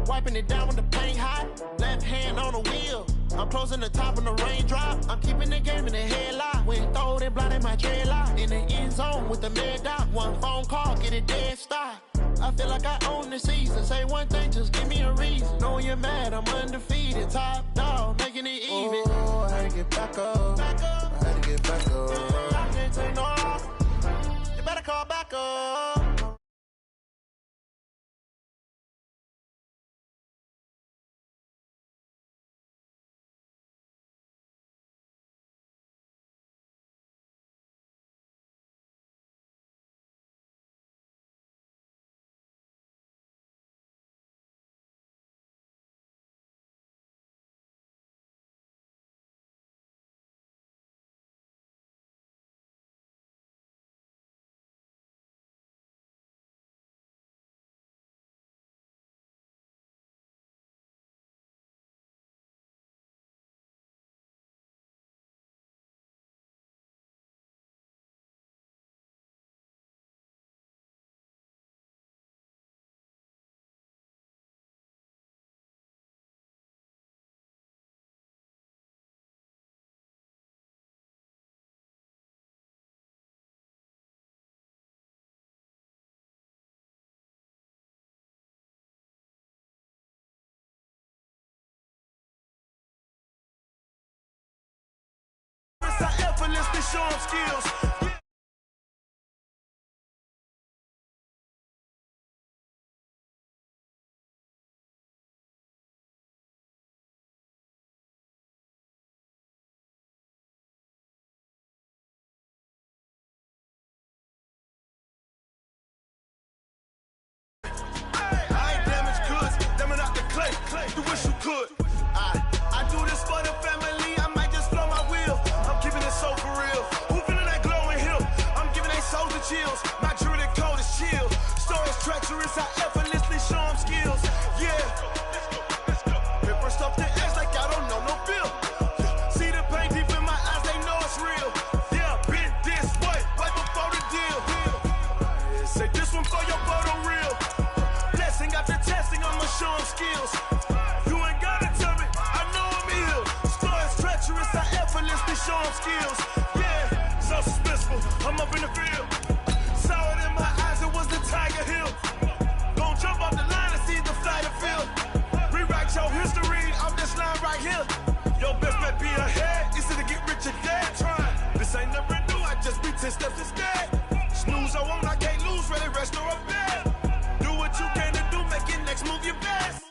wiping it down when the paint hot. Left hand on the wheel. I'm closing the top when the raindrop. I'm keeping the game in the headlock. When throwed and blinded my dreadlock. In the end zone with the mad dot. One phone call, get it dead stop. I feel like I own the season. Say one thing, just give me a reason. Knowing you're mad, I'm undefeated. Top dog, making it even. Oh, I had to get back up. I had to get back up. I can't take no off. You better call back up. Effortlessly show 'em skills. I ain't damaged goods, damn out the clay. You wish you could. I do this for the family. I might just blow my wheel. I'm keeping it so for real. Who feeling that glowing hill? I'm giving they souls the chills. My druidic code is chill. Stories treacherous, I effortlessly show 'em skills. Yeah. Paper stuff the edge like I don't know no feel. See the pain deep in my eyes, they know it's real. Yeah, been this way, right before the deal. Say this one for your photo reel. Blessing after testing, I'ma show 'em skills. You ain't gotta tell me, I know I'm ill. Stories treacherous, I effortlessly show 'em skills. Yeah, so suspenseful, I'm up in the field. Saw it in my eyes, it was the Tiger Hill. Gon' jump off the line and see the fly the field. Rewrite your history, I'm this line right here. Your best bet be ahead, easy to get rich or dead. Try, this ain't never new, I just be 10 steps instead. Snooze I won't, I can't lose, ready, rest or a bed. Do what you can to do, make it next move your best.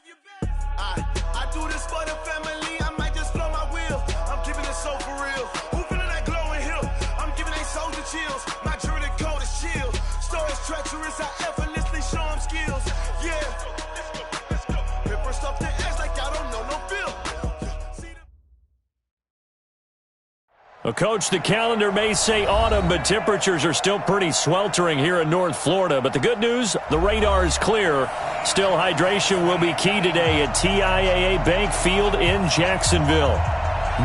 I do this for the family, I might just blow my wheel. I'm keeping it so for real. Who feeling that glowing hill? I'm giving they souls the chills. My druidic code is chill. Stories treacherous, I effortlessly show 'em skills. Yeah. Paper stuff the edge like I don't know no feel. Well, Coach, the calendar may say autumn, but temperatures are still pretty sweltering here in North Florida. But the good news, the radar is clear. Still, hydration will be key today at TIAA Bank Field in Jacksonville.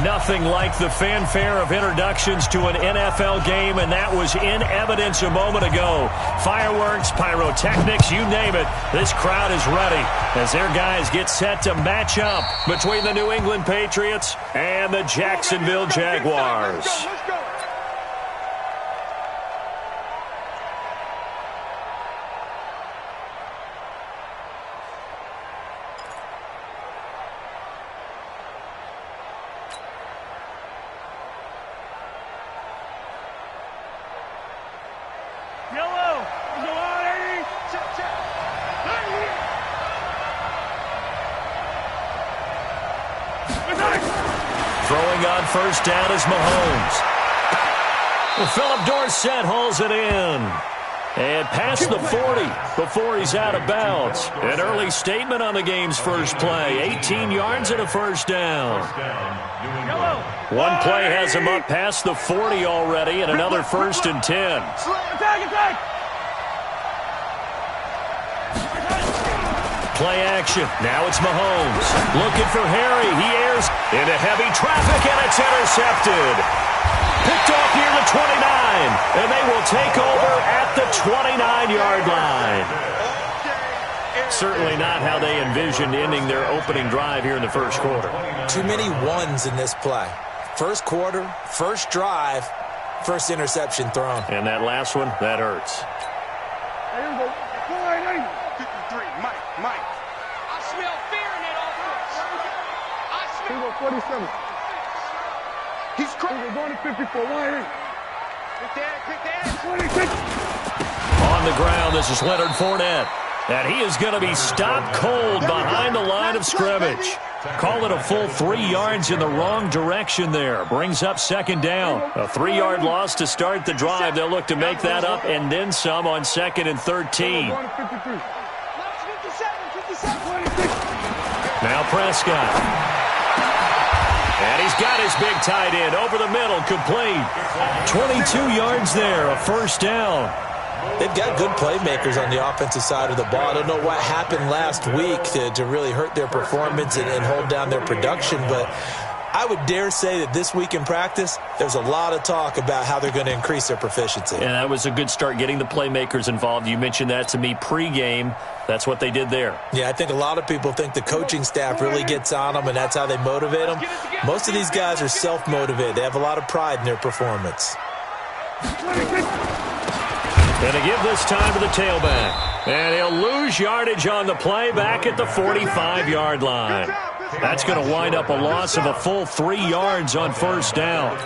Nothing like the fanfare of introductions to an NFL game, and that was in evidence a moment ago. Fireworks, pyrotechnics, you name it. This crowd is ready as their guys get set to match up between the New England Patriots and the Jacksonville Jaguars. Let's go. Throwing on first down is Mahomes. Well, Philip Dorsett hauls it in. And past the 40 before he's out of bounds. An early statement on the game's first play. 18 yards and a first down. One play has him up past the 40 already and another 1st and 10. Play action. Now it's Mahomes. Looking for Harry. He airs into heavy traffic, and it's intercepted. Picked off near the 29, and they will take over at the 29-yard line. Certainly not how they envisioned ending their opening drive here in the first quarter. Too many ones in this play. First quarter, first drive, first interception thrown. And that last one, that hurts. Here we go. 53, Mike. I smell fear in that offense. Here we go, 47. He's crazy. We're going to 54. Quick that. 26. On the ground, this is Leonard Fournette. And he is going to be stopped cold behind the line of scrimmage. Call it a full 3 yards in the wrong direction there. Brings up second down. A 3-yard loss to start the drive. They'll look to make that up and then some on 2nd and 13. Now Prescott. And he's got his big tight end over the middle, complete. 22 yards there, a first down. They've got good playmakers on the offensive side of the ball. I don't know what happened last week to really hurt their performance and hold down their production, but I would dare say that this week in practice, there's a lot of talk about how they're going to increase their proficiency. And that was a good start, getting the playmakers involved. You mentioned that to me pregame. That's what they did there. Yeah, I think a lot of people think the coaching staff really gets on them, and that's how they motivate them. Most of these guys are self-motivated. They have a lot of pride in their performance. And to give this time to the tailback. And he'll lose yardage on the play back at the 45-yard line. That's going to wind up a loss of a full 3 yards on first down.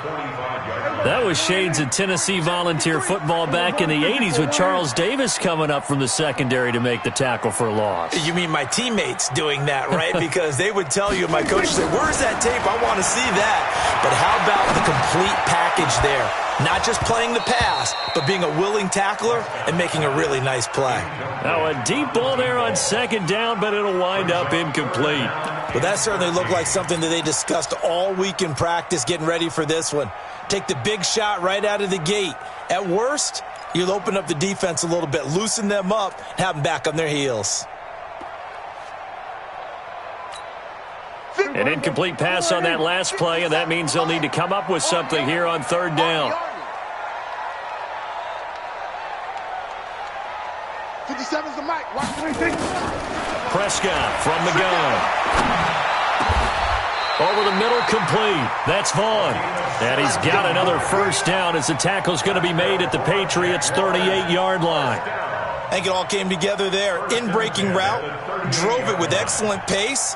That was shades of Tennessee volunteer football back in the 80s with Charles Davis coming up from the secondary to make the tackle for a loss. You mean my teammates doing that, right? Because they would tell you, my coach said, where's that tape? I want to see that. But how about the complete package there? Not just playing the pass, but being a willing tackler and making a really nice play. Now a deep ball there on second down, but it'll wind up incomplete. Well, that certainly looked like something that they discussed all week in practice getting ready for this one. Take the big shot right out of the gate. At worst, you'll open up the defense a little bit, loosen them up, and have them back on their heels. An incomplete pass on that last play, and that means they'll need to come up with something here on third down. 57's the mic. Prescott from the gun. Over the middle, complete. That's Vaughn. And he's got another first down as the tackle's going to be made at the Patriots' 38-yard line. I think it all came together there. In-breaking route, drove it with excellent pace.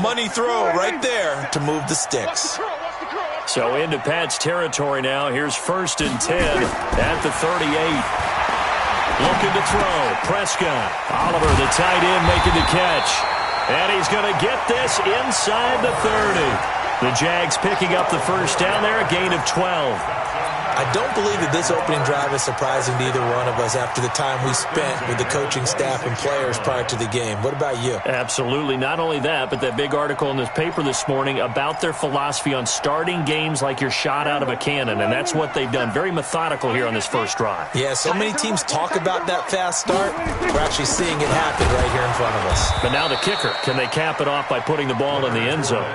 Money throw right there to move the sticks. So into Pat's territory now. Here's 1st and 10 at the 38. Looking to throw. Prescott. Oliver, the tight end, making the catch. And he's going to get this inside the 30. The Jags picking up the first down there, a gain of 12. I don't believe that this opening drive is surprising to either one of us after the time we spent with the coaching staff and players prior to the game. What about you? Absolutely. Not only that, but that big article in this paper this morning about their philosophy on starting games like you're shot out of a cannon, and that's what they've done. Very methodical here on this first drive. Yeah, so many teams talk about that fast start. We're actually seeing it happen right here in front of us. But now the kicker. Can they cap it off by putting the ball in the end zone?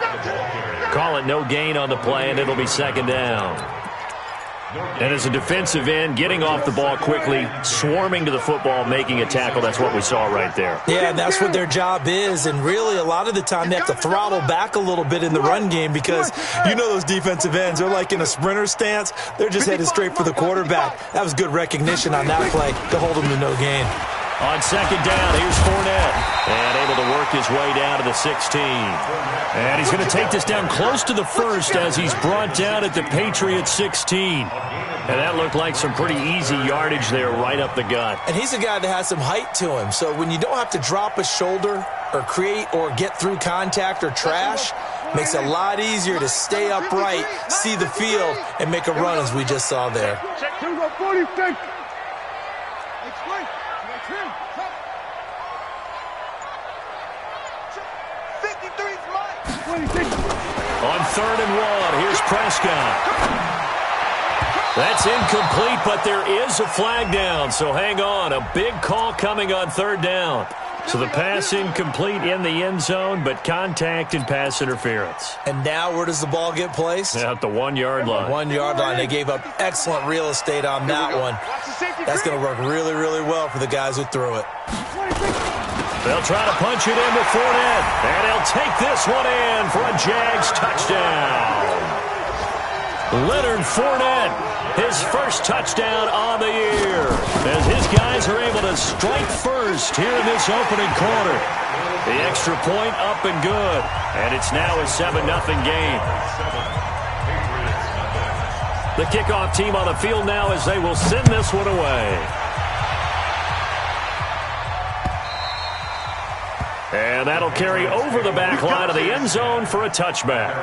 Call it no gain on the play, and it'll be second down. And as a defensive end, getting off the ball quickly, swarming to the football, making a tackle, that's what we saw right there. Yeah, and that's what their job is. And really, a lot of the time, they have to throttle back a little bit in the run game because you know those defensive ends, they're like in a sprinter stance. They're just headed straight for the quarterback. That was good recognition on that play to hold them to no gain. On second down, here's Fournette. And able to work his way down to the 16. And he's going to take this down close to the first as he's brought down at the Patriots 16. And that looked like some pretty easy yardage there right up the gut. And he's a guy that has some height to him. So when you don't have to drop a shoulder or create or get through contact or trash, makes it a lot easier to stay upright, see the field, and make a run as we just saw there. On 3rd and 1, here's Prescott. That's incomplete, but there is a flag down, so hang on. A big call coming on 3rd down. So the pass incomplete in the end zone, but contact and pass interference. And now where does the ball get placed? At the 1-yard line. 1-yard line. They gave up excellent real estate on that one. That's going to work really, really well for the guys who threw it. They'll try to punch it in with Fournette, and he'll take this one in for a Jags touchdown. Leonard Fournette, his first touchdown on the year, as his guys are able to strike first here in this opening quarter. The extra point up and good, and it's now a 7-0 game. The kickoff team on the field now as they will send this one away. And that'll carry over the back line of the end zone for a touchback.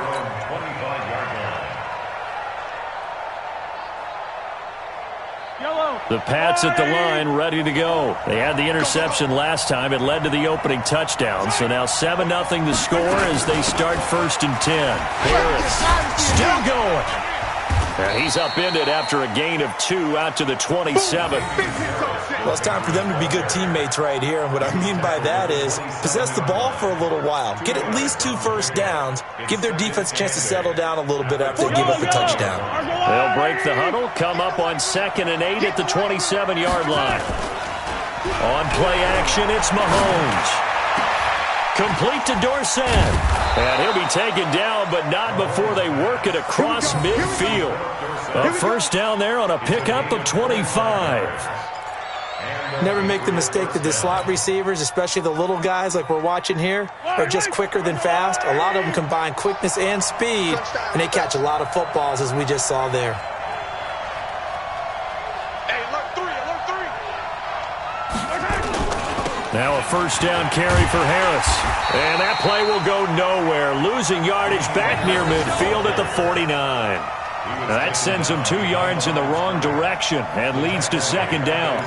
The Pats at the line ready to go. They had the interception last time. It led to the opening touchdown. So now 7-0 the score as they start 1st and 10. Harris still going. And he's upended after a gain of 2 out to the 27. Well, it's time for them to be good teammates right here. And what I mean by that is possess the ball for a little while. Get at least 2 first downs. Give their defense a chance to settle down a little bit after they give up a touchdown. They'll break the huddle, come up on 2nd and 8 at the 27-yard line. On play action, it's Mahomes. Complete to Dorsett. And he'll be taken down, but not before they work it across midfield. A first down there on a pickup of 25. Never make the mistake that the slot receivers, especially the little guys like we're watching here, are just quicker than fast. A lot of them combine quickness and speed, and they catch a lot of footballs, as we just saw there. Now a first down carry for Harris. And that play will go nowhere. Losing yardage back near midfield at the 49. Now that sends them 2 yards in the wrong direction and leads to 2nd down.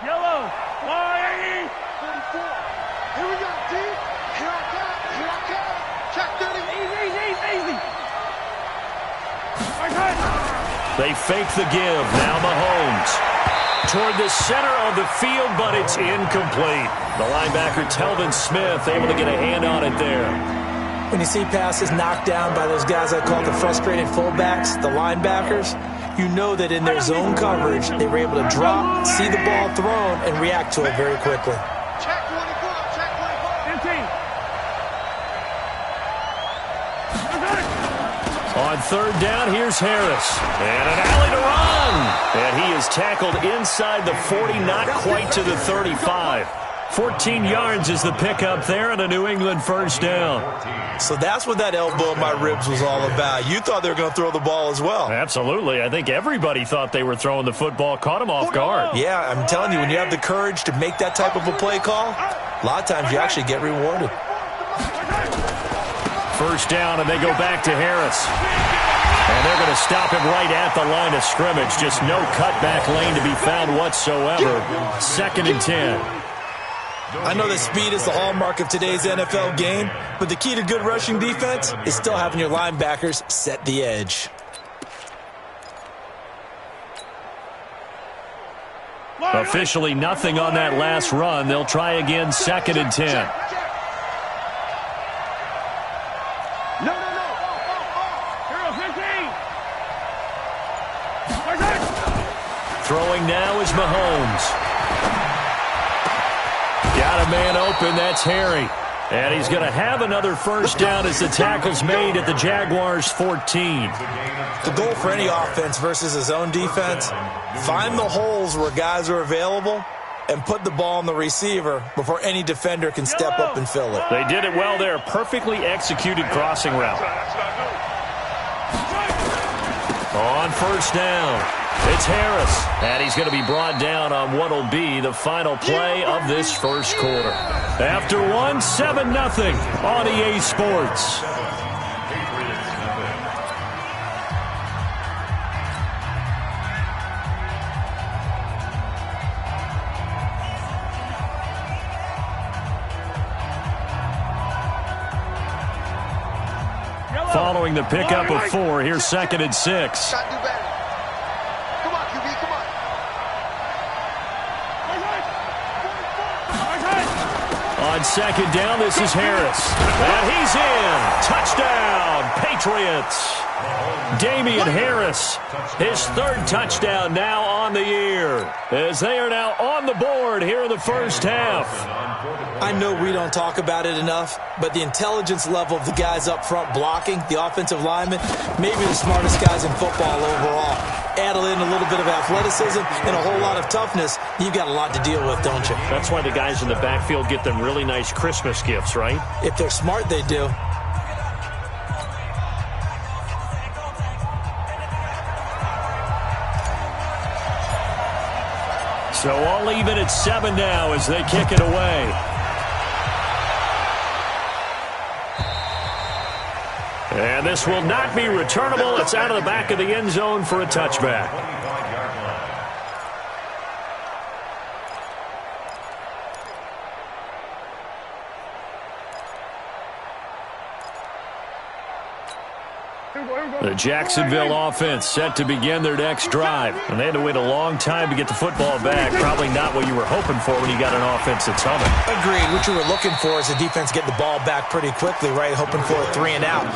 Yellow, flying, 44. Here we go, D. Here I come. Check 30. Easy. Okay. They fake the give. Now Mahomes. Toward the center of the field, but it's incomplete. The linebacker, Telvin Smith, able to get a hand on it there. When you see passes knocked down by those guys I call the frustrated fullbacks, the linebackers, you know that in their zone coverage, they were able to drop, see the ball thrown, and react to it very quickly. Check 24. 15. On 3rd down, here's Harris. And an alley to run. And he is tackled inside the 40, not quite to the 35. 14 yards is the pickup there and a New England first down. So that's what that elbow in my ribs was all about. You thought they were going to throw the ball as well. Absolutely. I think everybody thought they were throwing the football, caught him off guard. Yeah, I'm telling you, when you have the courage to make that type of a play call, a lot of times you actually get rewarded. First down, and they go back to Harris. And they're going to stop him right at the line of scrimmage. Just no cutback lane to be found whatsoever. 2nd and 10. I know that speed is the hallmark of today's NFL game, but the key to good rushing defense is still having your linebackers set the edge. Officially nothing on that last run. They'll try again, 2nd and 10. No. Here, 15. Throwing now is Mahomes. Got a man open, that's Harry. And he's going to have another first down as the tackle's made at the Jaguars' 14. The goal for any offense versus a zone defense, find the holes where guys are available and put the ball on the receiver before any defender can step up and fill it. They did it well there. Perfectly executed crossing route. On first down, it's Harris. And he's going to be brought down on what will be the final play of this first quarter. After one, 7-0 on EA Sports. Following the pickup of 4, here's 2nd and 6. Come on, QB, come on. On On second down, this is Harris. And he's in. Touchdown, Patriots. Damian Harris, his third touchdown now on the year, as they are now on the board here in the first half. I know we don't talk about it enough, but the intelligence level of the guys up front blocking, the offensive linemen, maybe the smartest guys in football overall. Add in a little bit of athleticism and a whole lot of toughness, you've got a lot to deal with, don't you? That's why the guys in the backfield get them really nice Christmas gifts, right? If they're smart, they do. So all even at 7 now as they kick it away. And this will not be returnable. It's out of the back of the end zone for a touchback. The Jacksonville offense set to begin their next drive. And they had to wait a long time to get the football back. Probably not what you were hoping for when you got an offense that's humming. Agreed. What you were looking for is the defense get the ball back pretty quickly, right? Hoping for a 3 and out.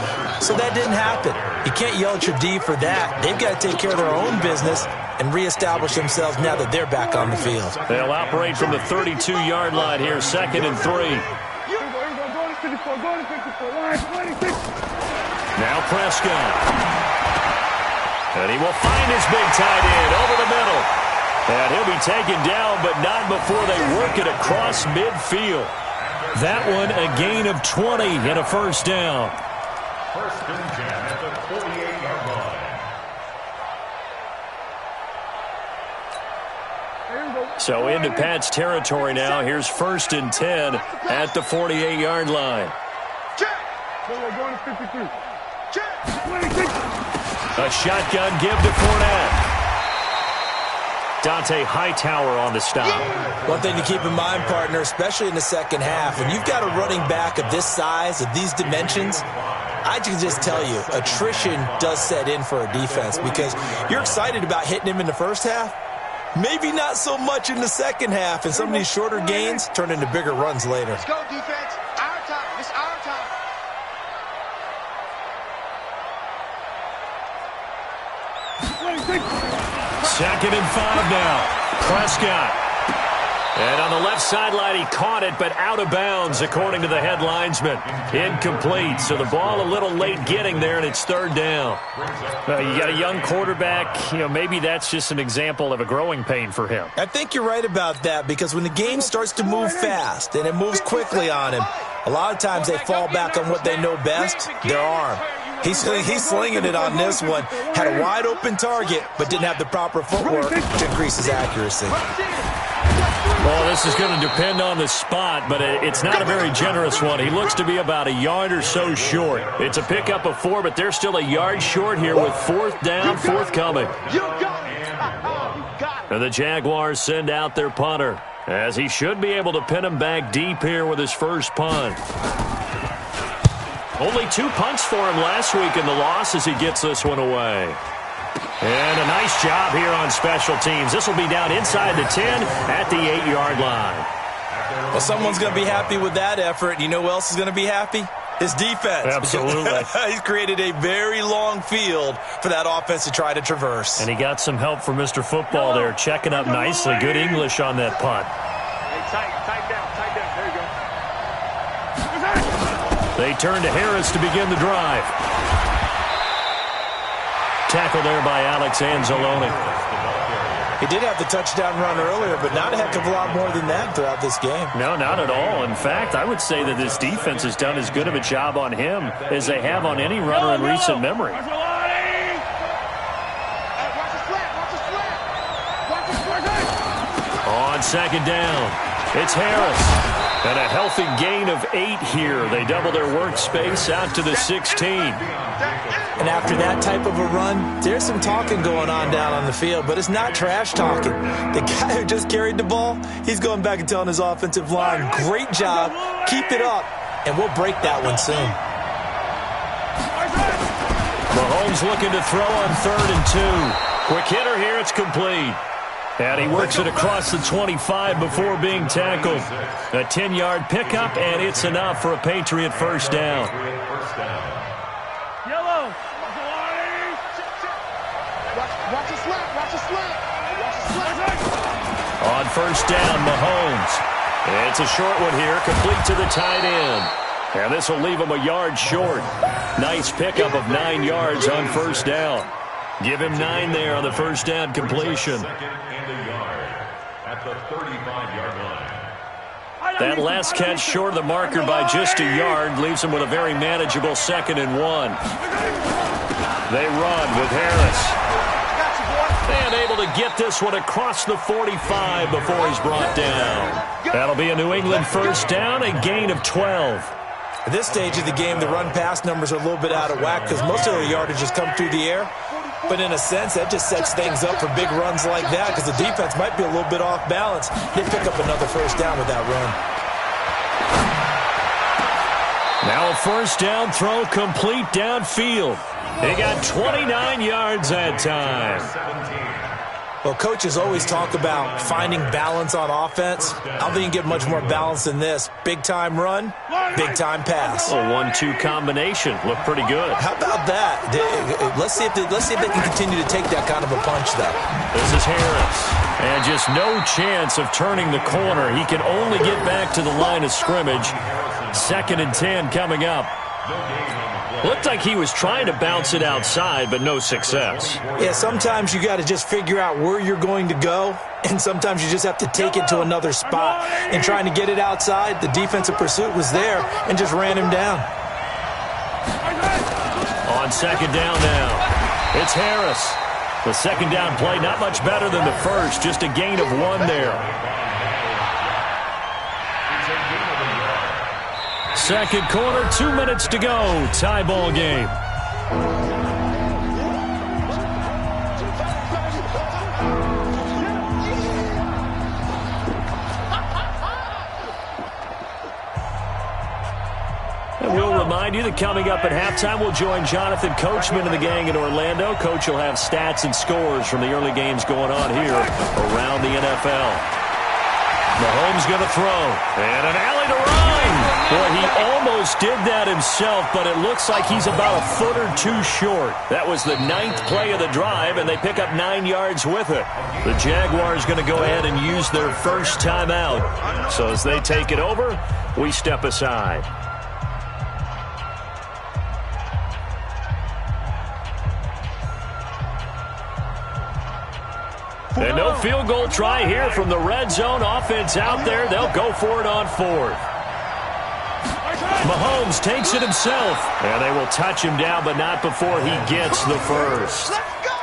So that didn't happen. You can't yell at your D for that. They've got to take care of their own business and reestablish themselves now that they're back on the field. They'll operate from the 32-yard line here, 2nd and 3. Now Prescott. And he will find his big tight end over the middle. And he'll be taken down, but not before they work it across midfield. That one a gain of 20 and a first down. First and 10 at the 48-yard line. So into Pat's territory now. Here's 1st and 10 at the 48-yard line. A shotgun give to Fournette. Dante Hightower on the stop. One thing to keep in mind, partner, especially in the second half, when you've got a running back of this size, of these dimensions, I can just tell you, attrition does set in for a defense because you're excited about hitting him in the first half. Maybe not so much in the second half, and some of these shorter gains turn into bigger runs later. Let's go, defense. Our time. It's our time. Second and 5 now. Prescott. And on the left sideline, he caught it, but out of bounds, according to the head linesman. Incomplete. So the ball a little late getting there, and it's 3rd down. You got a young quarterback. Maybe that's just an example of a growing pain for him. I think you're right about that because when the game starts to move fast and it moves quickly on him, a lot of times they fall back on what they know best, their arm. He's slinging it on this one. Had a wide open target, but didn't have the proper footwork to increase his accuracy. Well, this is going to depend on the spot, but it's not a very generous one. He looks to be about a yard or so short. It's a pickup of 4, but they're still a yard short here with 4th down, forthcoming. And the Jaguars send out their punter, as he should be able to pin him back deep here with his first punt. Only 2 punts for him last week in the loss as he gets this one away. And a nice job here on special teams. This will be down inside the 10 at the 8-yard line. Well, someone's going to be happy with that effort. You know who else is going to be happy? His defense. Absolutely. He's created a very long field for that offense to try to traverse. And he got some help from Mr. Football there, checking up nicely. Good English on that punt. Hey, tight down. There you go. They turn to Harris to begin the drive. Tackle there by Alex Anzalone. He did have the touchdown run earlier, but not a heck of a lot more than that throughout this game. No, not at all. In fact, I would say that this defense has done as good of a job on him as they have on any runner in recent memory. On second down, it's Harris. And a healthy gain of 8 here. They double their workspace out to the 16. And after that type of a run, there's some talking going on down on the field, but it's not trash talking. The guy who just carried the ball, he's going back and telling his offensive line, great job, keep it up, and we'll break that one soon. Mahomes looking to throw on 3rd and 2. Quick hitter here, it's complete. And he works it across the 25 before being tackled. A 10-yard pickup, and it's enough for a Patriot first down. Yellow. Watch it slap. Watch it slap. Watch it slap. On first down, Mahomes. It's a short one here, complete to the tight end. And this will leave him a yard short. Nice pickup of 9 yards on first down. Give him 9 there on the first down completion. At the 35-yard line. That last catch short of the marker by just a yard leaves him with a very manageable 2nd and 1. They run with Harris. And able to get this one across the 45 before he's brought down. That'll be a New England first down, a gain of 12. At this stage of the game, the run-pass numbers are a little bit out of whack because most of their yardage has come through the air. But in a sense, that just sets things up for big runs like that because the defense might be a little bit off balance. They pick up another first down with that run. Now a first down throw complete downfield. He got 29 yards that time. Well, coaches always talk about finding balance on offense. I don't think you can get much more balance than this. Big-time run, big-time pass. A 1-2 combination. Looked pretty good. How about that? Let's see if they can continue to take that kind of a punch, though. This is Harris. And just no chance of turning the corner. He can only get back to the line of scrimmage. 2nd and 10 coming up. Looked like he was trying to bounce it outside, but no success. Yeah, sometimes you got to just figure out where you're going to go, and sometimes you just have to take it to another spot. And trying to get it outside, the defensive pursuit was there and just ran him down. On 2nd down now, it's Harris. The 2nd down play, not much better than the first, just a gain of 1 there. 2nd quarter, 2 minutes to go. Tie ball game. And we'll remind you that coming up at halftime, we'll join Jonathan Coachman and the gang in Orlando. Coach will have stats and scores from the early games going on here around the NFL. Mahomes going to throw. And an alley to run. Boy, he almost did that himself, but it looks like he's about a foot or 2 short. That was the 9th play of the drive, and they pick up 9 yards with it. The Jaguars going to go ahead and use their first timeout. So as they take it over, we step aside. And no field goal try here from the red zone. Offense out there. They'll go for it on 4th. Mahomes takes it himself. And they will touch him down, but not before he gets the first.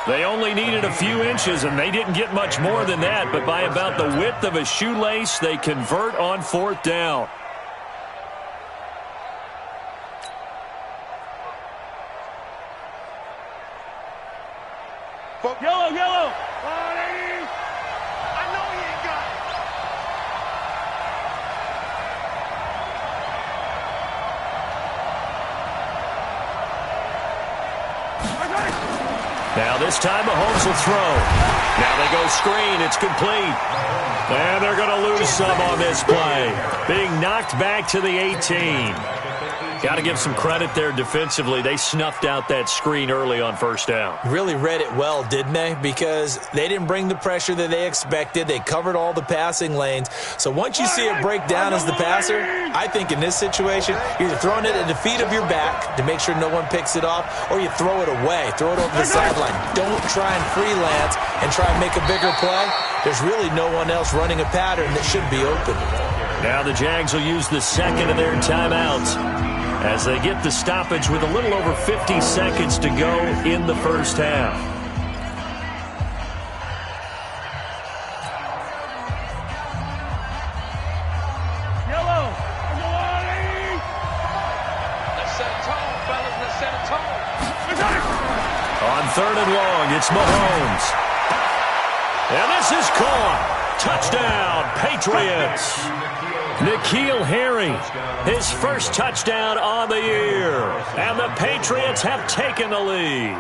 They only needed a few inches, and they didn't get much more than that. But by about the width of a shoelace, they convert on 4th down. Yellow, yellow. I know he ain't got it. Now this time Mahomes will throw. Now they go screen. It's complete. And they're going to lose some on this play. Being knocked back to the 18. Got to give some credit there defensively. They snuffed out that screen early on first down. Really read it well, didn't they? Because they didn't bring the pressure that they expected. They covered all the passing lanes. So once you see it break down as the passer, I think in this situation, you're either throwing it at the feet of your back to make sure no one picks it off, or you throw it away, throw it over the sideline. Don't try and freelance and try and make a bigger play. There's really no one else running a pattern that should be open. Now the Jags will use the 2nd of their timeouts as they get the stoppage with a little over 50 seconds to go in the first half. Yellow. Let's set a tone, fellas. Let's set a tone. On 3rd and long, it's Mahomes. And this is caught. Touchdown, Patriots. N'Keal Harry, his first touchdown on the year. And the Patriots have taken the lead.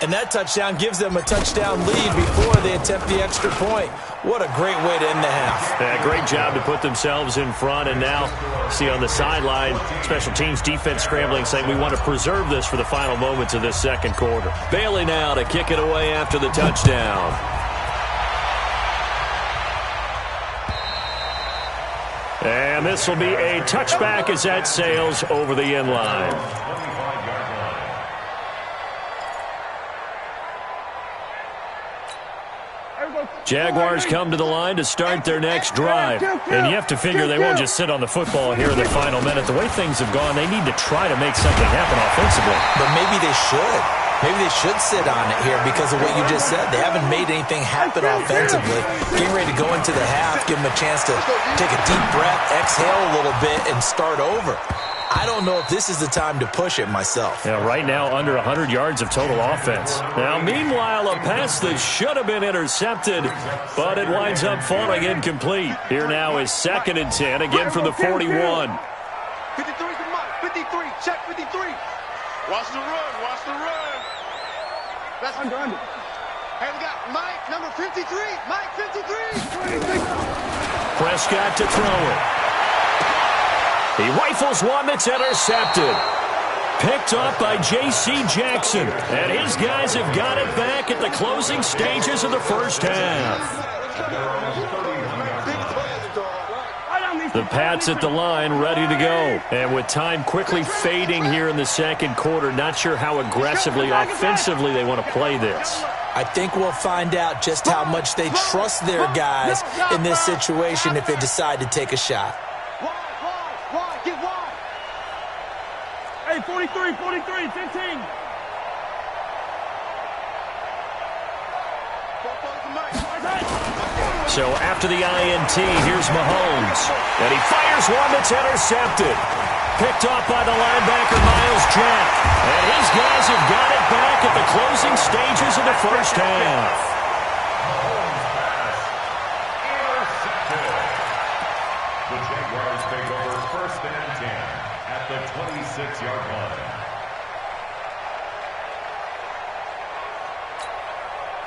And that touchdown gives them a touchdown lead before they attempt the extra point. What a great way to end the half. Yeah, great job to put themselves in front. And now, see on the sideline, special teams defense scrambling, saying we want to preserve this for the final moments of this second quarter. Bailey now to kick it away after the touchdown. And this will be a touchback as that sails over the end line. Jaguars come to the line to start their next drive. And you have to figure they won't just sit on the football here in the final minute. The way things have gone, they need to try to make something happen offensively. But maybe they should. Maybe they should sit on it here because of what you just said. They haven't made anything happen offensively. Getting ready to go into the half, give them a chance to take a deep breath, exhale a little bit, and start over. I don't know if this is the time to push it myself. Yeah, right now under 100 yards of total offense. Now, meanwhile, a pass that should have been intercepted, but it winds up falling incomplete. Here now is 2nd and 10, again from the 41. 53 to Mike. 53. Check 53. Watch the run. Watch the run. That's under. Hey, we got Mike, number 53. Mike, 53. Prescott to throw it. He rifles one that's intercepted. Picked off by J.C. Jackson. And his guys have got it back at the closing stages of the first half. The Pats at the line, ready to go. And with time quickly fading here in the second quarter, not sure how aggressively, offensively they want to play this. I think we'll find out just how much they trust their guys in this situation if they decide to take a shot. Wide, get wide. Hey, 43, 15. So after the INT, here's Mahomes. And he fires one that's intercepted. Picked off by the linebacker, Miles Jack. And his guys have got it back at the closing stages of the first half. The Jaguars take over 1st and 10 at the 26-yard line.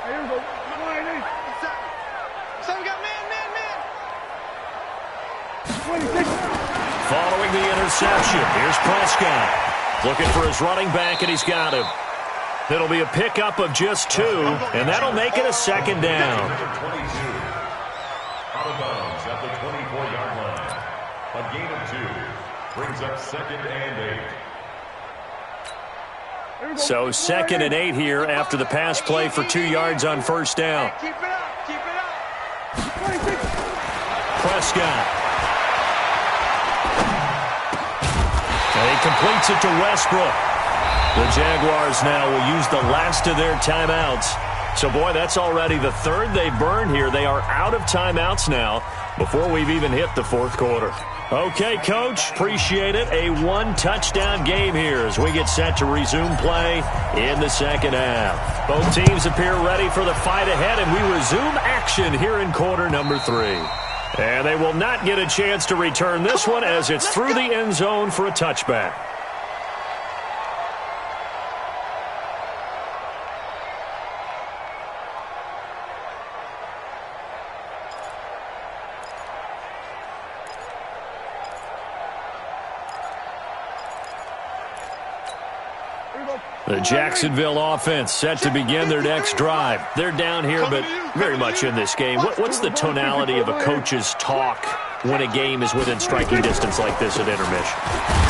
Here we go. So we got man. 26. Following the interception, here's Prescott. Looking for his running back, and he's got him. It'll be a pickup of just 2, and that'll make it a 2nd down. Number 22, out of bounds at the 24-yard line. A gain of 2 brings up 2nd and 8. So 2nd and 8 here after the pass play for 2 yards on first down. Keep it up. 26. Prescott. And he completes it to Westbrook. The Jaguars now will use the last of their timeouts. So, boy, that's already the 3rd they've burned here. They are out of timeouts now before we've even hit the 4th quarter. Okay, Coach, appreciate it. A 1-touchdown game here as we get set to resume play in the second half. Both teams appear ready for the fight ahead, and we resume action here in quarter number 3. And they will not get a chance to return this one as it's through the end zone for a touchback. The Jacksonville offense set to begin their next drive. They're down here, but very much in this game. What's the tonality of a coach's talk when a game is within striking distance like this at intermission?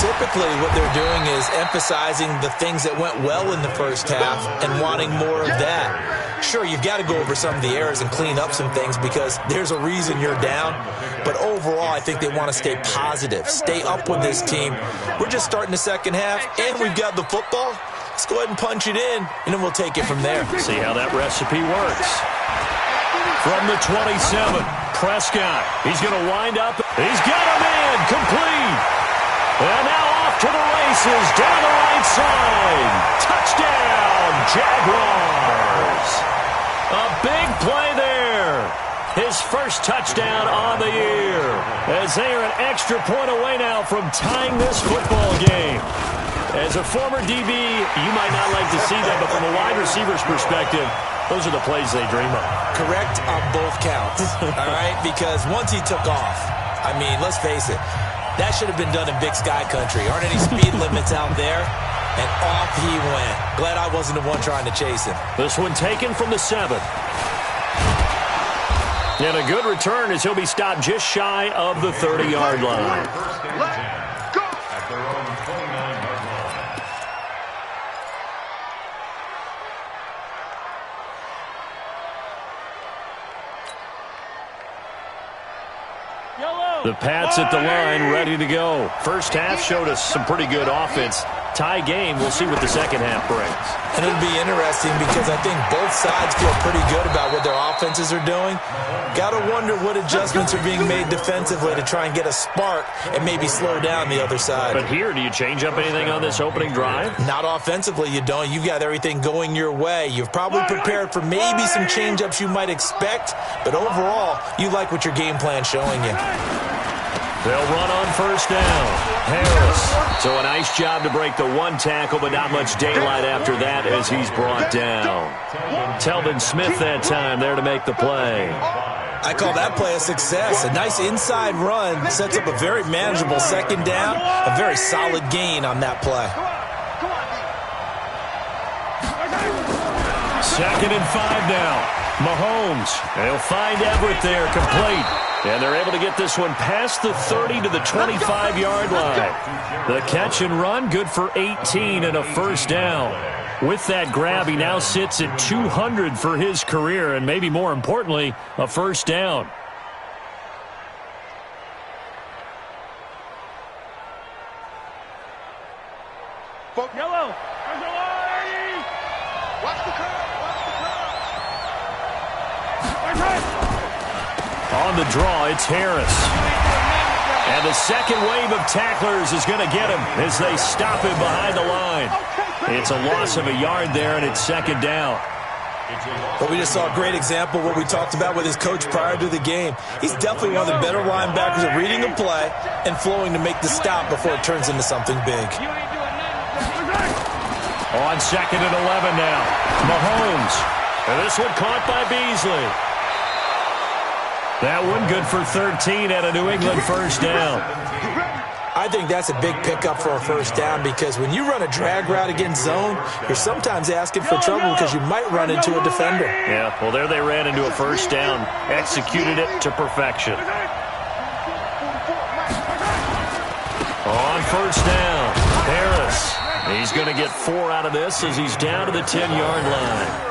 Typically, what they're doing is emphasizing the things that went well in the first half and wanting more of that. Sure, you've got to go over some of the errors and clean up some things because there's a reason you're down. But overall, I think they want to stay positive, stay up with this team. We're just starting the second half, and we've got the football. Let's go ahead and punch it in, and then we'll take it from there. See how that recipe works. From the 27, Prescott. He's going to wind up. He's got a man complete. And now off to the races down the right side. Touchdown, Jaguars. A big play there. His first touchdown on the year. As they are an extra point away now from tying this football game. As a former DB, you might not like to see that, but from a wide receiver's perspective, those are the plays they dream of. Correct on both counts, all right? Because once he took off, I mean, let's face it, that should have been done in Big Sky Country. Aren't any speed limits out there? And off he went. Glad I wasn't the one trying to chase him. This one taken from the 7. And a good return as he'll be stopped just shy of the 30-yard line. Let's go! At their own 29-yard line. The Pats at the line, ready to go. First half showed us some pretty good offense. Tie game, we'll see what the second half brings. And it'll be interesting because I think both sides feel pretty good about what their offenses are doing. Got to wonder what adjustments are being made defensively to try and get a spark and maybe slow down the other side. But here, do you change up anything on this opening drive? Not offensively, you don't. You've got everything going your way. You've probably prepared for maybe some change-ups you might expect, but overall, you like what your game plan's showing you. They'll run on first down. Harris. So a nice job to break the one tackle, but not much daylight after that as he's brought down. Telvin Smith that time there to make the play. I call that play a success. A nice inside run sets up a very manageable second down. A very solid gain on that play. 2nd and 5 now. Mahomes. They'll find Everett there, complete. And they're able to get this one past the 30 to the 25-yard line. The catch and run, good for 18 and a first down. With that grab, he now sits at 200 for his career, and maybe more importantly, a first down. Yellow. Watch the curve. On the draw, it's Harris. And the second wave of tacklers is going to get him as they stop him behind the line. It's a loss of a yard there, and it's second down. But we just saw a great example of what we talked about with his coach prior to the game. He's definitely one of the better linebackers at reading a play and flowing to make the stop before it turns into something big. On 2nd and 11 now. Mahomes. And this one caught by Beasley. That one good for 13 at a New England first down. I think that's a big pickup for a first down because when you run a drag route against zone, you're sometimes asking for trouble because you might run into a defender. Yeah, well, there they ran into a first down, executed it to perfection. On first down, Harris. He's going to get 4 out of this as he's down to the 10-yard line.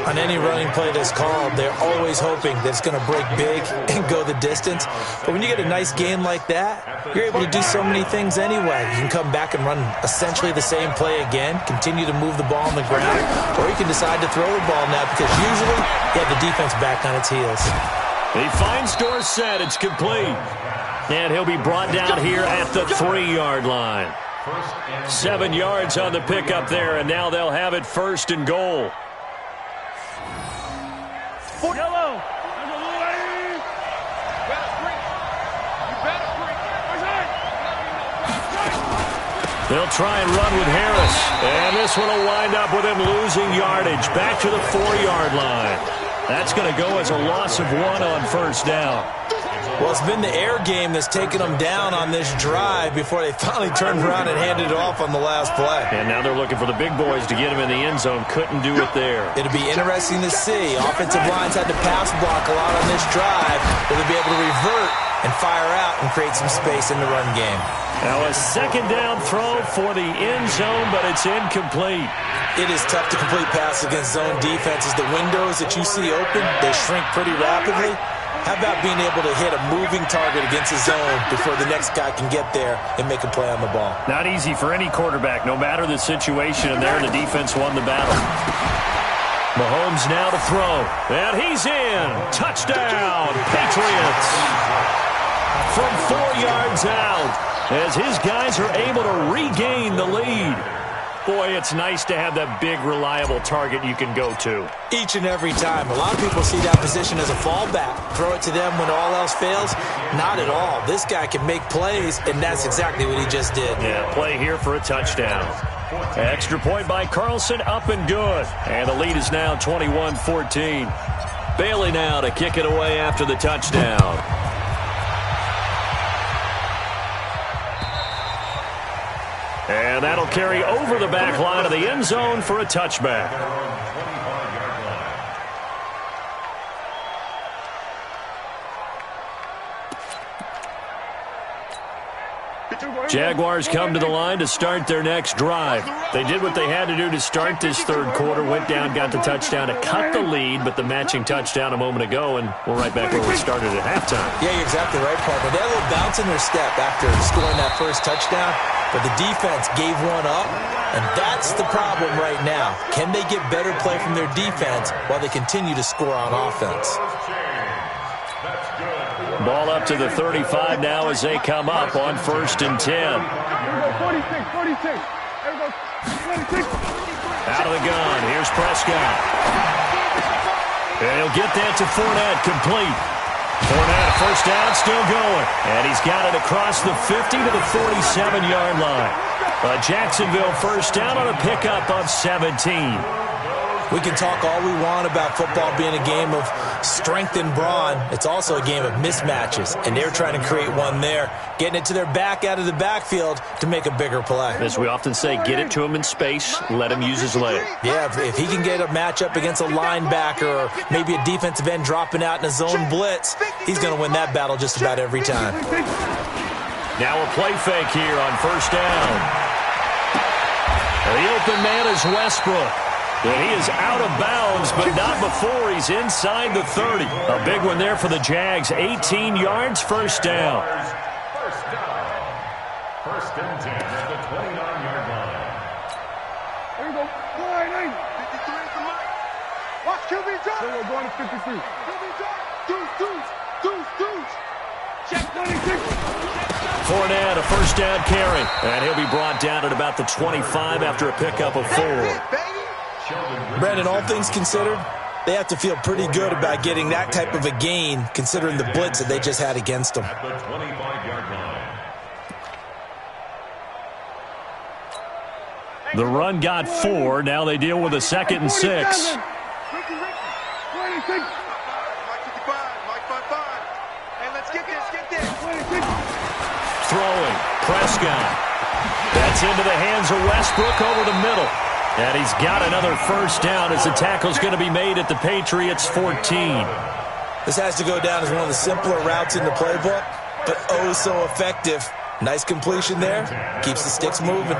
On any running play that's called, they're always hoping that it's going to break big and go the distance. But when you get a nice gain like that, you're able to do so many things anyway. You can come back and run essentially the same play again, continue to move the ball on the ground, or you can decide to throw the ball now because usually you have the defense back on its heels. He finds Dorsett. It's complete. And he'll be brought down here at the 3-yard line. 7 yards on the pickup there, and now they'll have it first and goal. Yellow. They'll try and run with Harris. And this one will wind up with him losing yardage. Back to the 4-yard line. That's going to go as a loss of 1 on first down. Well, it's been the air game that's taken them down on this drive before they finally turned around and handed it off on the last play. And now they're looking for the big boys to get him in the end zone. Couldn't do it there. It'll be interesting to see. Offensive lines had to pass block a lot on this drive. Will they be able to revert and fire out and create some space in the run game? Now a second down throw for the end zone, but it's incomplete. It is tough to complete passes against zone defenses. The windows that you see open, they shrink pretty rapidly. How about being able to hit a moving target against his zone before the next guy can get there and make a play on the ball? Not easy for any quarterback, no matter the situation, and there the defense won the battle. Mahomes now to throw, and he's in. Touchdown, Patriots. From 4 yards out, as his guys are able to regain the lead. Boy, it's nice to have that big, reliable target you can go to. Each and every time. A lot of people see that position as a fallback. Throw it to them when all else fails. Not at all. This guy can make plays, and that's exactly what he just did. Yeah, play here for a touchdown. Extra point by Carlson, up and good. And the lead is now 21-14. Bailey now to kick it away after the touchdown. And that'll carry over the back line of the end zone for a touchback. Jaguars come to the line to start their next drive. They did what they had to do to start this third quarter, went down, got the touchdown to cut the lead, but the matching touchdown a moment ago, and we're right back where we started at halftime. Yeah, you're exactly right, partner. They had a little bounce in their step after scoring that first touchdown, but the defense gave one up, and that's the problem right now. Can they get better play from their defense while they continue to score on offense? Ball up to the 35 now as they come up on 1st and 10. Here we go, 46, 46. Here we go, 26. Out of the gun, here's Prescott. And he'll get that to Fournette, complete. Fournette, first down, still going. And he's got it across the 50 to the 47-yard line. A Jacksonville first down on a pickup of 17. We can talk all we want about football being a game of strength and brawn. It's also a game of mismatches, and they're trying to create one there, getting it to their back out of the backfield to make a bigger play. As we often say, get it to him in space, let him use his leg. Yeah, if he can get a matchup against a linebacker or maybe a defensive end dropping out in a zone blitz, he's going to win that battle just about every time. Now a play fake here on first down. The open man is Westbrook. And he is out of bounds, but not before he's inside the 30. A big one there for the Jags. 18 yards, first down. First and 10 at the 29-yard line. Here we go, 53 is the mark. Watch QB drop. Here we go, going to 53. QB drop. Deuce. Check 26. Fournette, a first down carry. And he'll be brought down at about the 25 after a pickup of 4. Brandon, all things considered, they have to feel pretty good about getting that type of a gain, considering the blitz that they just had against them. At the 25-yard line. The run got 4. Now they deal with a 2nd and 6. Mike 55, and let's get this. 26. Throwing, Prescott. That's into the hands of Westbrook over the middle. And he's got another first down as the tackle's going to be made at the Patriots' 14. This has to go down as one of the simpler routes in the playbook, but oh so effective. Nice completion there. Keeps the sticks moving.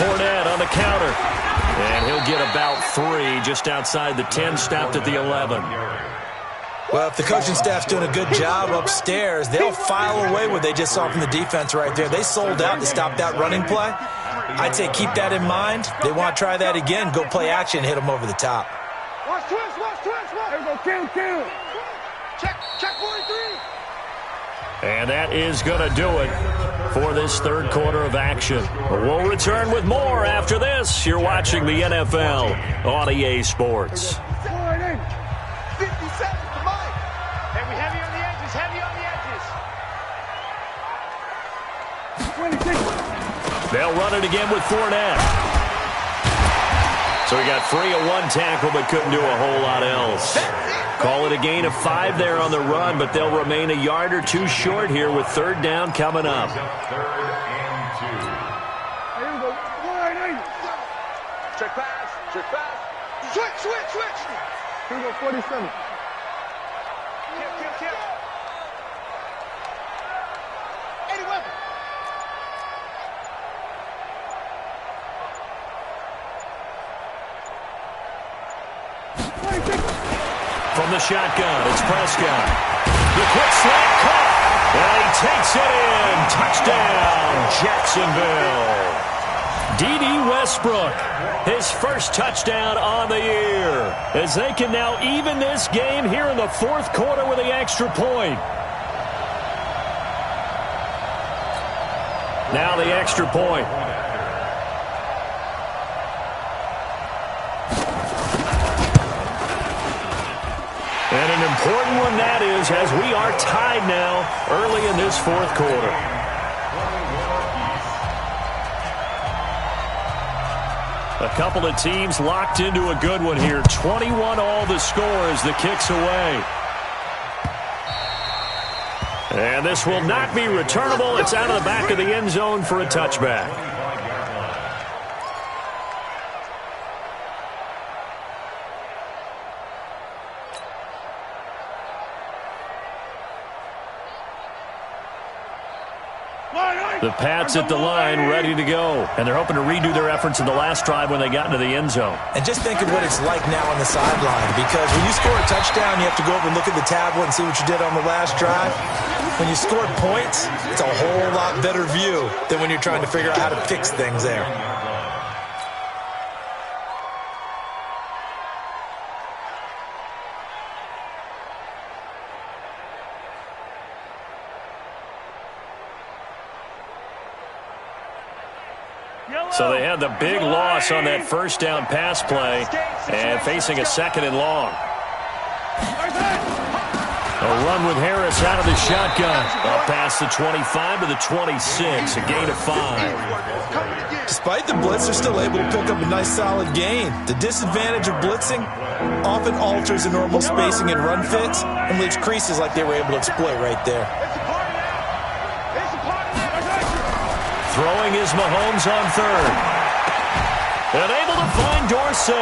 Fournette on the counter. And he'll get about 3 just outside the 10, stopped at the 11. Well, if the coaching staff's doing a good job upstairs, they'll file away what they just saw from the defense right there. They sold out to stop that running play. I'd say keep that in mind. They want to try that again. Go play action, hit them over the top. Watch twist. There we go, kill. Check 43. And that is going to do it for this third quarter of action. We'll return with more after this. You're watching the NFL on EA Sports. 57 to Mike. And we heavy on the edges. 26. They'll run it again with Fournette. So he got free of 1 tackle but couldn't do a whole lot else. Call it a gain of 5 there on the run, but they'll remain a yard or 2 short here with third down coming up. Here we go. Check pass. Switch. Here we go, 47. Kill. 80 weapon. From the shotgun, it's Prescott. The quick slant caught. And he takes it in. Touchdown, Jacksonville. D.D. Westbrook, his first touchdown on the year, as they can now even this game here in the fourth quarter with the extra point. Now the extra point. And an important one that is, as we are tied now early in this fourth quarter. A couple of teams locked into a good one here. 21 all the score as the kick's away. And this will not be returnable. It's out of the back of the end zone for a touchback. The Pats at the line, ready to go. And they're hoping to redo their efforts in the last drive when they got into the end zone. And just think of what it's like now on the sideline. Because when you score a touchdown, you have to go over and look at the tablet and see what you did on the last drive. When you scored points, it's a whole lot better view than when you're trying to figure out how to fix things there. So they had the big loss on that first down pass play and facing a second and long. A run with Harris out of the shotgun. Up past the 25 to the 26, a gain of 5. Despite the blitz, they're still able to pick up a nice solid gain. The disadvantage of blitzing often alters the normal spacing and run fits and leaves creases like they were able to exploit right there. Throwing is Mahomes on third. And able to find Dorsett.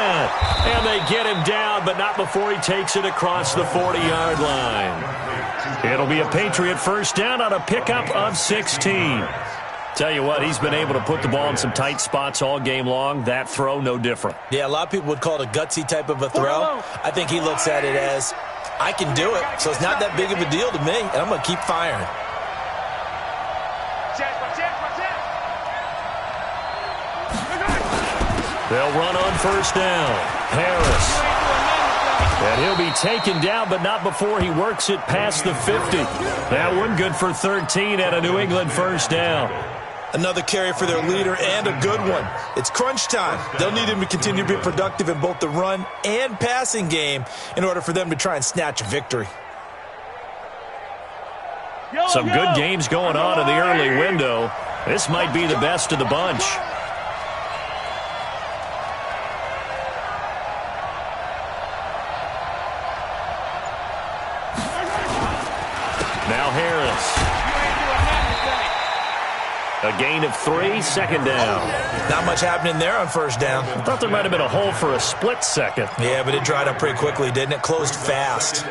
And they get him down, but not before he takes it across the 40-yard line. It'll be a Patriot first down on a pickup of 16. Tell you what, he's been able to put the ball in some tight spots all game long. That throw, no different. Yeah, a lot of people would call it a gutsy type of a throw. I think he looks at it as, I can do it, so it's not that big of a deal to me, and I'm going to keep firing. They'll run on first down. Harris. And he'll be taken down, but not before he works it past the 50. That one good for 13 at a New England first down. Another carry for their leader and a good one. It's crunch time. They'll need him to continue to be productive in both the run and passing game in order for them to try and snatch a victory. Some good games going on in the early window. This might be the best of the bunch. Now Harris. A gain of 3, second down. Not much happening there on first down. I thought there might have been a hole for a split second. Yeah, but it dried up pretty quickly, didn't it? Closed fast. 7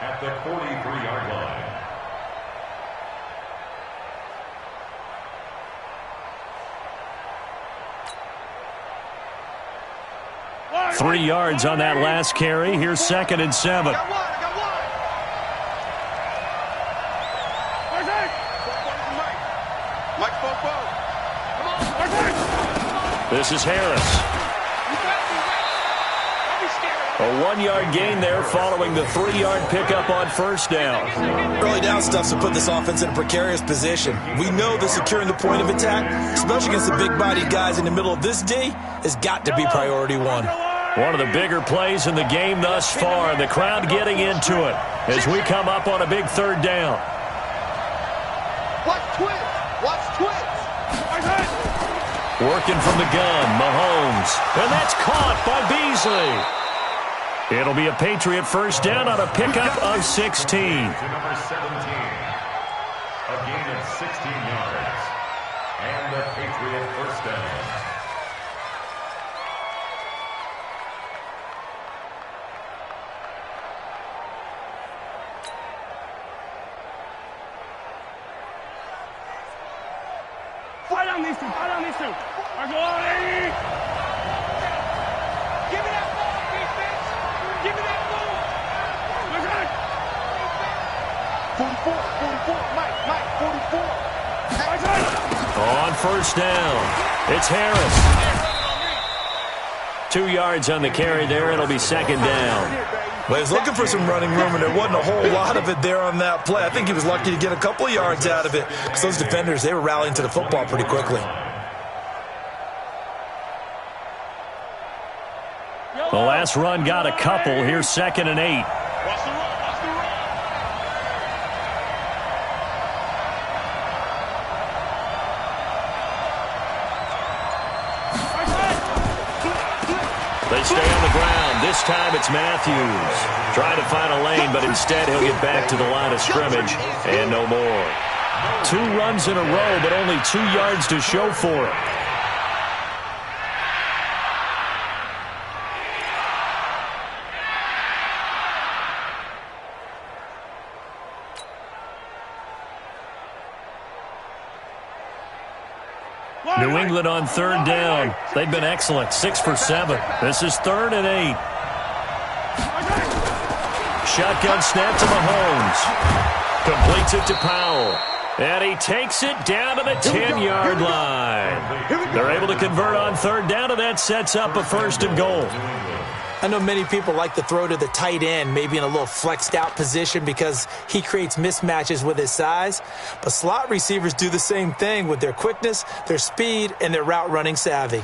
at the 43-yard line. 3 yards on that last carry. Here's 2nd and 7. This is Harris. A 1-yard gain there following the 3-yard pickup on first down. Early down stuff's to put this offense in a precarious position. We know that securing the point of attack, especially against the big-bodied guys in the middle of this D, has got to be priority 1. One of the bigger plays in the game thus far, and the crowd getting into it as we come up on a big third down. Watch twins! Watch twins! Working from the gun, Mahomes. And that's caught by Beasley. It'll be a Patriot first down on a pickup of 16. To number 17. A gain of 16 yards. And a Patriot first down. Fight on these two! Fight on these two! Give me that ball, defense! Give me that ball! 44, Mike, 44. On first down, it's Harris. 2 yards on the carry there. It'll be second down. Well, he was looking for some running room, and there wasn't a whole lot of it there on that play. I think he was lucky to get a couple of yards out of it because those defenders, they were rallying to the football pretty quickly. The last run got a couple. Here's 2nd and 8. They stay on the ground. This time it's Matthews. Trying to find a lane, but instead he'll get back to the line of scrimmage and no more. 2 runs in a row, but only 2 yards to show for it. New England on 3rd down. They've been excellent. 6 for 7. This is 3rd and 8. Shotgun snap to Mahomes. Completes it to Powell. And he takes it down to the 10-yard line. They're able to convert on 3rd down, and that sets up a 1st and goal. I know many people like to throw to the tight end, maybe in a little flexed out position because he creates mismatches with his size. But slot receivers do the same thing with their quickness, their speed, and their route running savvy.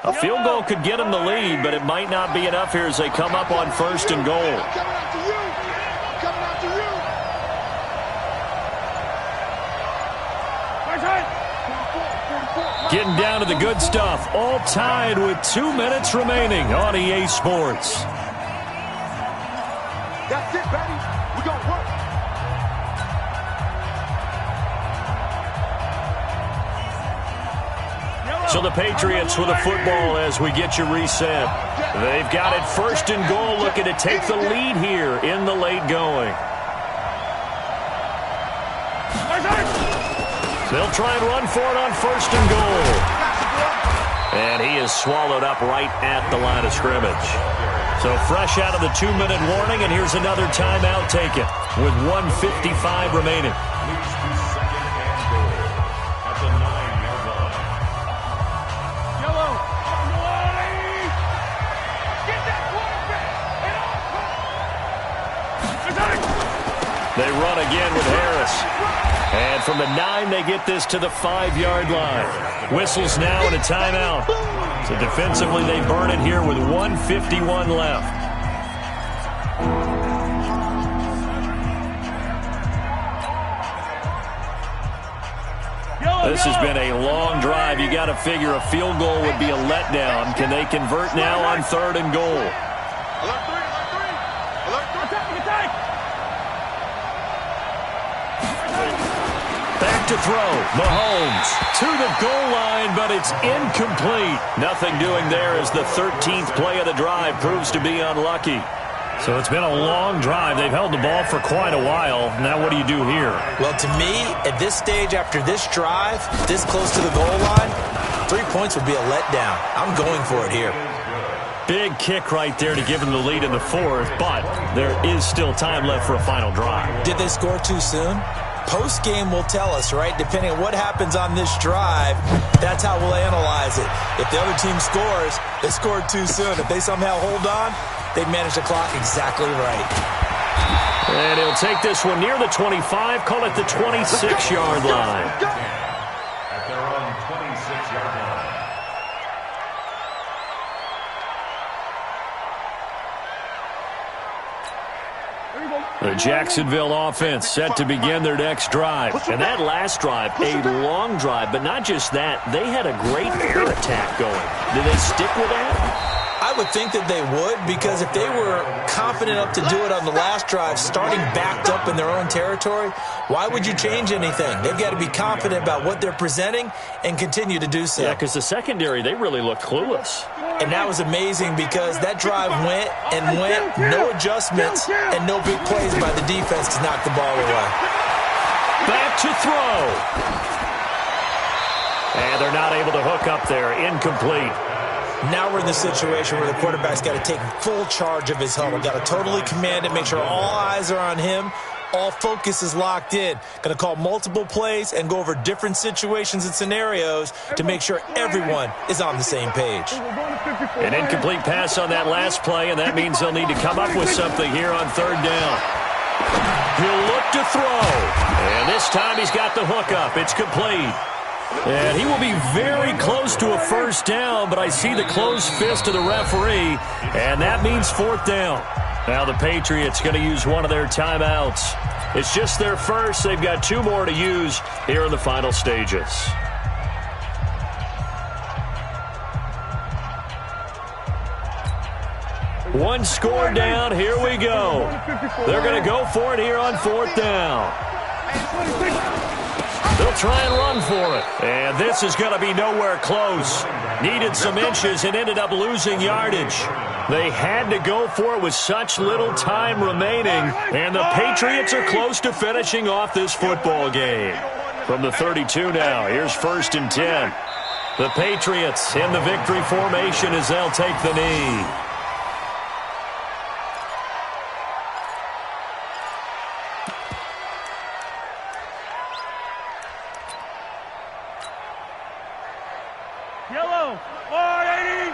A field goal could get them the lead, but it might not be enough here as they come up on 1st and goal. Getting down to the good stuff. All tied with 2 minutes remaining on EA Sports. That's it, baby. We're going to work. So the Patriots with a football as we get you reset. They've got it 1st and goal, looking to take the lead here in the late going. They'll try and run for it on 1st and goal. And he is swallowed up right at the line of scrimmage. So fresh out of the 2-minute warning, and here's another timeout taken with 1:55 remaining. They run again with Harris. And from the 9, they get this to the 5-yard line. Whistles now and a timeout. So defensively, they burn it here with 1:51 left. This has been a long drive. You got to figure a field goal would be a letdown. Can they convert now on 3rd and goal? Back to throw. Mahomes to the goal line, but it's incomplete. Nothing doing there as the 13th play of the drive proves to be unlucky. So it's been a long drive. They've held the ball for quite a while. Now what do you do here? Well, to me, at this stage after this drive, this close to the goal line, 3 points would be a letdown. I'm going for it here. Big kick right there to give them the lead in the 4th, but there is still time left for a final drive. Did they score too soon? Post-game will tell us, right? Depending on what happens on this drive, that's how we'll analyze it. If the other team scores, they scored too soon. If they somehow hold on, they manage the clock exactly right. And he'll take this one near the 25, call it the 26-yard line. At their own 26-yard line. The Jacksonville offense set to begin their next drive. And that last drive, a long drive, but not just that, they had a great air attack going. Did they stick with that? I would think that they would, because if they were confident enough to do it on the last drive, starting backed up in their own territory, why would you change anything? They've got to be confident about what they're presenting and continue to do so. Yeah, because the secondary, they really looked clueless. And that was amazing because that drive went and went, no adjustments, and no big plays by the defense to knock the ball away. Back to throw. And they're not able to hook up there. Incomplete. Now we're in the situation where the quarterback's got to take full charge of his huddle. Got to totally command it, make sure all eyes are on him. All focus is locked in. Going to call multiple plays and go over different situations and scenarios to make sure everyone is on the same page. An incomplete pass on that last play, and that means they'll need to come up with something here on third down. He'll look to throw, and this time he's got the hook up. It's complete. And he will be very close to a first down, but I see the closed fist of the referee, and that means fourth down. Now the Patriots going to use one of their timeouts. It's just their first. They've got 2 more to use here in the final stages. One score down. Here we go. They're going to go for it here on fourth down. They'll try and run for it. And this is going to be nowhere close. Needed some inches and ended up losing yardage. They had to go for it with such little time remaining. And the Patriots are close to finishing off this football game. From the 32 now, here's 1st and 10. The Patriots in the victory formation as they'll take the knee. Yellow, 480.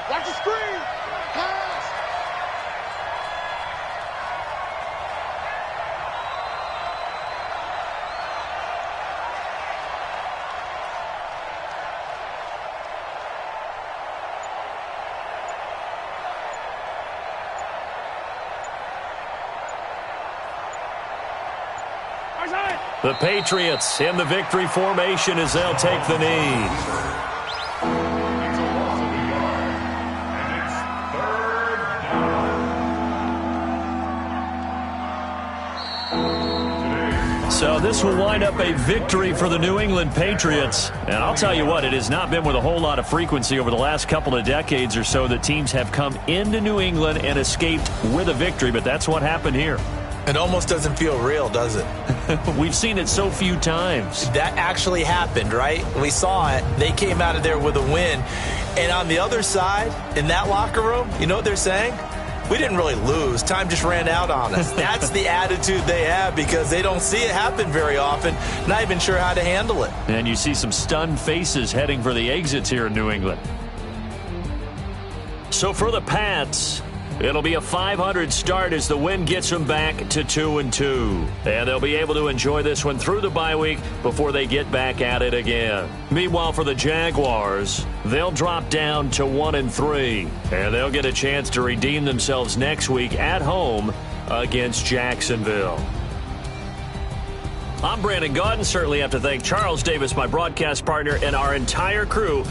Watch the screen. Pass. The Patriots in the victory formation as they'll take the knee. It's a loss of a yard, and it's third down. So this will wind up a victory for the New England Patriots. And I'll tell you what, it has not been with a whole lot of frequency over the last couple of decades or so that teams have come into New England and escaped with a victory, but that's what happened here. It almost doesn't feel real, does it? We've seen it so few times. That actually happened, right? We saw it. They came out of there with a win. And on the other side, in that locker room, you know what they're saying? We didn't really lose. Time just ran out on us. That's the attitude they have because they don't see it happen very often. Not even sure how to handle it. And you see some stunned faces heading for the exits here in New England. So for the Pats, it'll be a .500 start as the win gets them back to 2-2. And they'll be able to enjoy this one through the bye week before they get back at it again. Meanwhile, for the Jaguars, they'll drop down to 1-3. And they'll get a chance to redeem themselves next week at home against Jacksonville. I'm Brandon Gaudin. Certainly have to thank Charles Davis, my broadcast partner, and our entire crew.